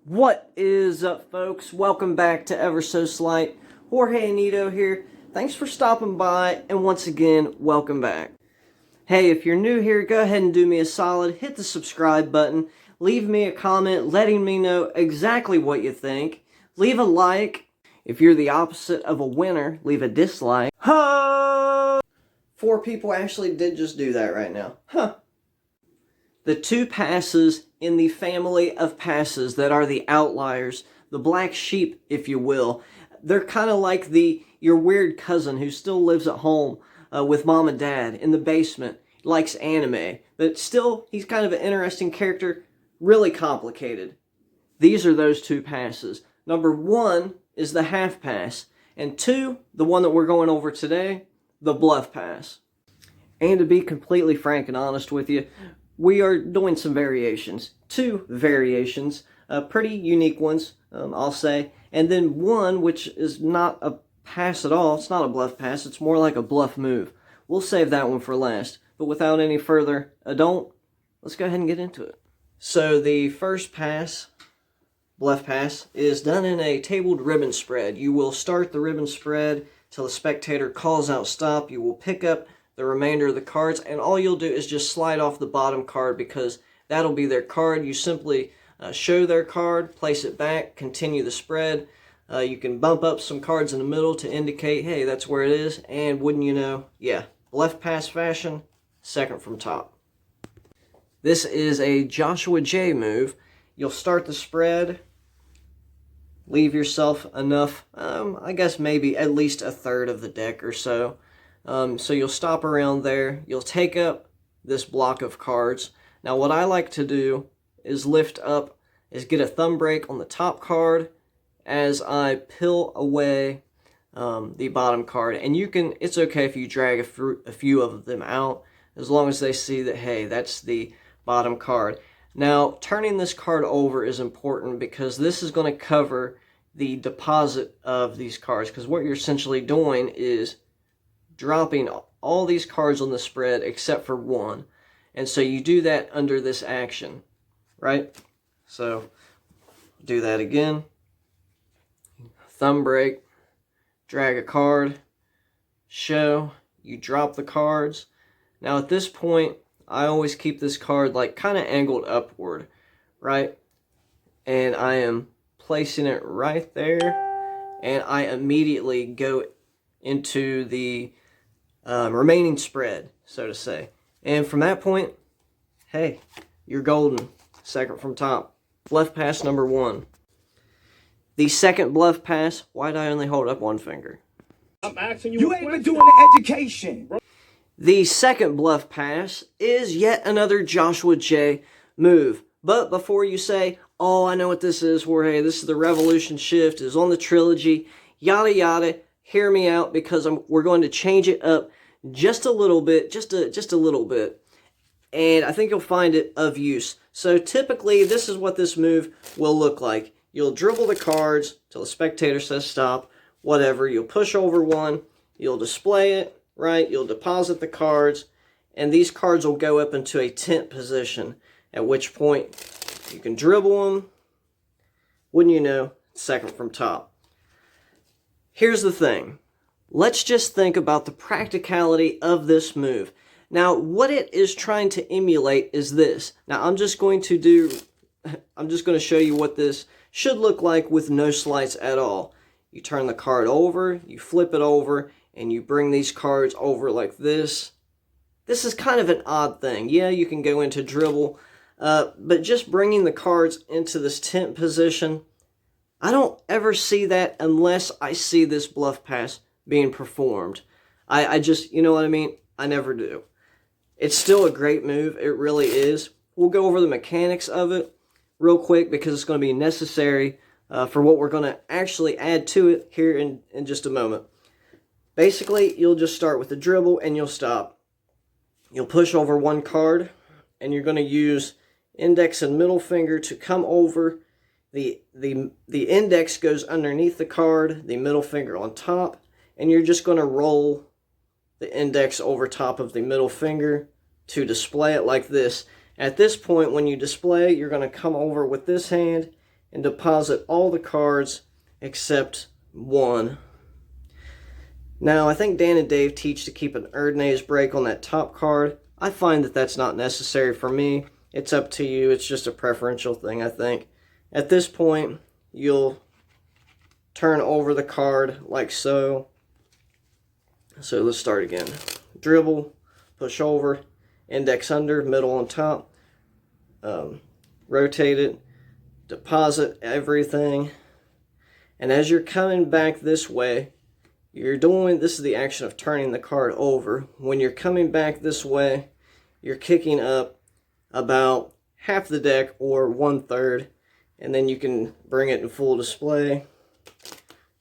What is up, folks? Welcome back to Ever So Slight. Jorge Anito here. Thanks for stopping by, and once again, welcome back. Hey, if you're new here, go ahead and do me a solid. Hit the subscribe button. Leave me a comment letting me know exactly what you think. Leave a like. If you're the opposite of a winner, leave a dislike. Ho! 4 people actually did just do that right now. Huh. The 2 passes in the family of passes that are the outliers, the black sheep, if you will. They're kind of like your weird cousin who still lives at home with mom and dad in the basement, likes anime, but still, he's kind of an interesting character, really complicated. These are those 2 passes. Number 1 is the half pass, and 2, the one that we're going over today, the bluff pass. And to be completely frank and honest with you, we are doing some variations. 2 variations, pretty unique ones, I'll say. And then 1, which is not a pass at all. It's not a bluff pass. It's more like a bluff move. We'll save that one for last. But without any further ado, let's go ahead and get into it. So the first pass, bluff pass, is done in a tabled ribbon spread. You will start the ribbon spread till the spectator calls out stop. You will pick up the remainder of the cards, and all you'll do is just slide off the bottom card because that'll be their card. You simply show their card, place it back, continue the spread. You can bump up some cards in the middle to indicate, hey, that's where it is, and wouldn't you know, yeah, left pass fashion, second from top. This is a Joshua J move. You'll start the spread, leave yourself enough, I guess maybe at least a third of the deck or so. So you'll stop around there. You'll take up this block of cards. Now what I like to do is get a thumb break on the top card as I peel away the bottom card. And it's okay if you drag a few of them out as long as they see that, hey, that's the bottom card. Now turning this card over is important because this is going to cover the deposit of these cards, because what you're essentially doing is dropping all these cards on the spread except for 1. And so you do that under this action, right? So do that again. Thumb break, drag a card, show, you drop the cards. Now at this point, I always keep this card like kind of angled upward, right? And I am placing it right there, and I immediately go into the remaining spread, so to say. And from that point, hey, you're golden. Second from top. Bluff pass number 1. The second bluff pass, why'd I only hold up 1 finger? I'm asking you. You ain't been doing the education. The second bluff pass is yet another Joshua J move. But before you say, oh, I know what this is, Jorge, this is the Revolution Shift, is on the trilogy, yada yada, hear me out, because we're going to change it up just a little bit, just a little bit, and I think you'll find it of use. So typically, this is what this move will look like. You'll dribble the cards till the spectator says stop, whatever. You'll push over 1, you'll display it, right? You'll deposit the cards, and these cards will go up into a tent position, at which point you can dribble them. Wouldn't you know, second from top. Here's the thing. Let's just think about the practicality of this move. Now, what it is trying to emulate is this. Now, I'm just going to show you what this should look like with no slides at all. You turn the card over, you flip it over, and you bring these cards over like this. This is kind of an odd thing. Yeah, you can go into dribble, but just bringing the cards into this tent position, I don't ever see that unless I see this bluff pass being performed. I just, you know what I mean? I never do. It's still a great move. It really is. We'll go over the mechanics of it real quick because it's going to be necessary for what we're going to actually add to it here in just a moment. Basically, you'll just start with the dribble and you'll stop. You'll push over 1 card and you're going to use index and middle finger to come over. The index goes underneath the card, the middle finger on top, and you're just going to roll the index over top of the middle finger to display it like this. At this point, when you display, you're going to come over with this hand and deposit all the cards except one. Now, I think Dan and Dave teach to keep an Erdnase break on that top card. I find that that's not necessary for me. It's up to you. It's just a preferential thing, I think. At this point, you'll turn over the card like so. So let's start again. Dribble, push over, index under, middle on top. Rotate it, deposit everything. And as you're coming back this way, this is the action of turning the card over. When you're coming back this way, you're kicking up about half the deck or 1/3, and then you can bring it in full display,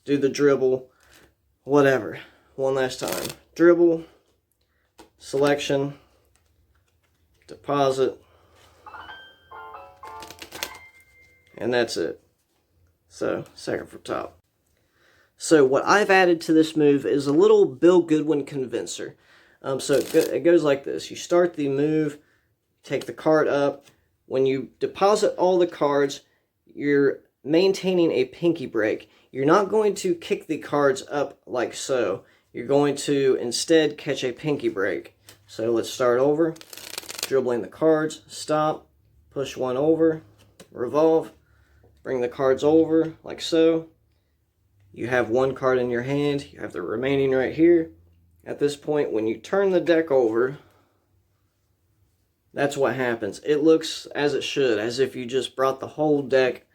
do the dribble, whatever. One last time. Dribble, selection, deposit, and that's it. So, second from top. So what I've added to this move is a little Bill Goodwin convincer. So it goes like this. You start the move, take the card up. When you deposit all the cards, you're maintaining a pinky break. You're not going to kick the cards up like so. You're going to instead catch a pinky break. So let's start over. Dribbling the cards, stop, push one over, revolve, bring the cards over like so. You have one card in your hand. You have the remaining right here. At this point, when you turn the deck over, that's what happens. It looks as it should, as if you just brought the whole deck,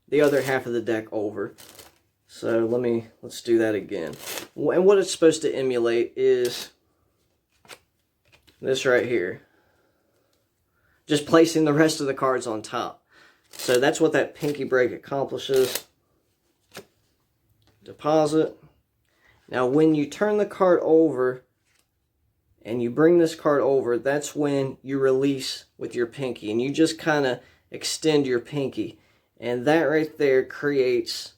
the other half of the deck over. So let's do that again. And what it's supposed to emulate is this right here. Just placing the rest of the cards on top. So that's what that pinky break accomplishes. Deposit. Now when you turn the card over and you bring this card over, that's when you release with your pinky, and you just kind of extend your pinky, and that right there creates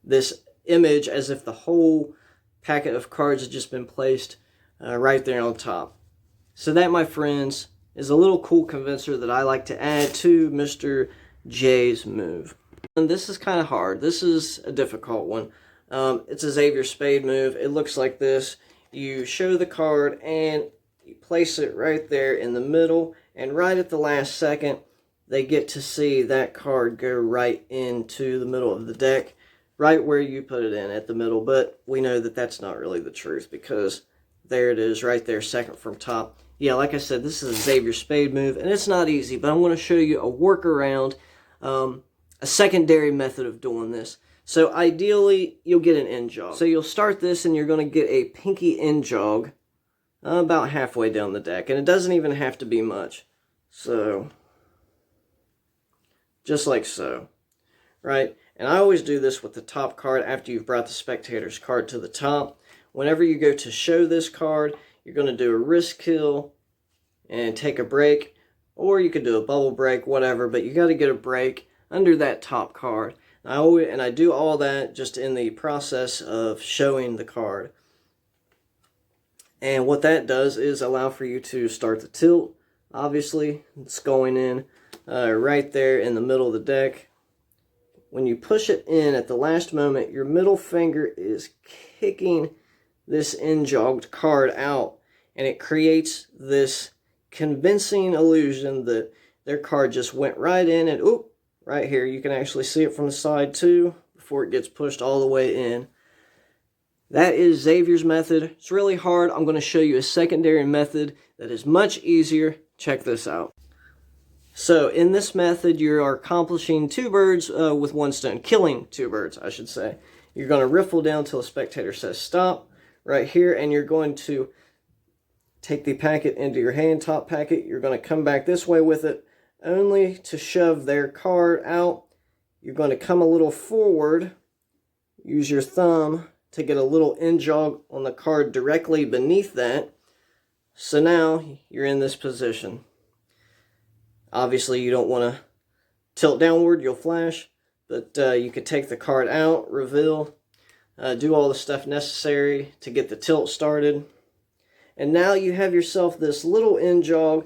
this image as if the whole packet of cards has just been placed right there on top. So that, my friends, is a little cool convincer that I like to add to Mr. J's move. And this is kind of hard. This is a difficult one. It's a Xavier Spade move. It looks like this. You show the card and you place it right there in the middle, and right at the last second, they get to see that card go right into the middle of the deck, right where you put it in, at the middle. But we know that that's not really the truth, because there it is right there, second from top. Yeah, like I said, this is a Xavier Spade move, and it's not easy, but I'm going to show you a workaround, a secondary method of doing this. So ideally, you'll get an in jog. So you'll start this, and you're going to get a pinky in jog about halfway down the deck, and it doesn't even have to be much. So, just like so, right? And I always do this with the top card after you've brought the spectator's card to the top. Whenever you go to show this card, you're going to do a wrist kill and take a break, or you could do a bubble break, whatever, but you got to get a break under that top card. I do all that just in the process of showing the card. And what that does is allow for you to start the tilt. Obviously, it's going in right there in the middle of the deck. When you push it in at the last moment, your middle finger is kicking this in-jogged card out, and it creates this convincing illusion that their card just went right in, and oop, right here, you can actually see it from the side too, before it gets pushed all the way in. That is Xavier's method. It's really hard. I'm going to show you a secondary method that is much easier. Check this out. So in this method, you are accomplishing two birds with one stone. Killing two birds, I should say. You're going to riffle down till the spectator says stop right here, and you're going to take the packet into your hand, top packet. You're going to come back this way with it, only to shove their card out. You're going to come a little forward, use your thumb to get a little in-jog on the card directly beneath that. So now you're in this position. Obviously you don't want to tilt downward, you'll flash, but you could take the card out, reveal, do all the stuff necessary to get the tilt started. And now you have yourself this little in-jog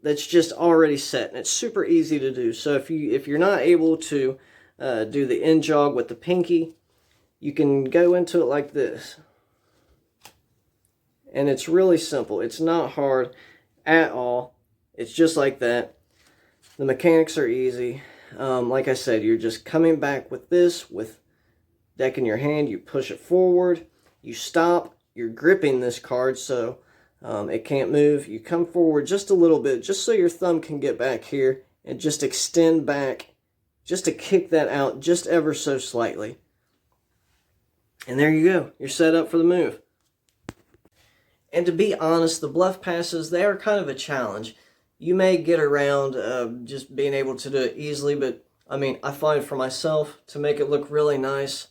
that's just already set, and it's super easy to do. So if you're not able to do the in jog with the pinky, you can go into it like this. And it's really simple. It's not hard at all. It's just like that. The mechanics are easy. Like I said, you're just coming back with this, with deck in your hand. You push it forward. You stop. You're gripping this card so it can't move. You come forward just a little bit, just so your thumb can get back here, and just extend back, just to kick that out just ever so slightly. And there you go. You're set up for the move. And to be honest, the bluff passes, they are kind of a challenge. You may get around just being able to do it easily, but I mean, I find for myself, to make it look really nice,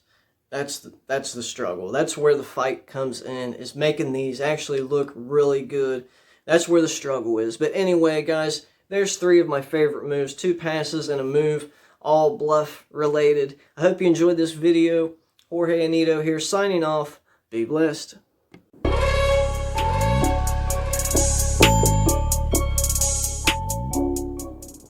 that's the struggle. That's where the fight comes in, is making these actually look really good. That's where the struggle is. But anyway, guys, there's 3 of my favorite moves, 2 passes and a move, all bluff related. I hope you enjoyed this video. Jorge Anito here, signing off. Be blessed.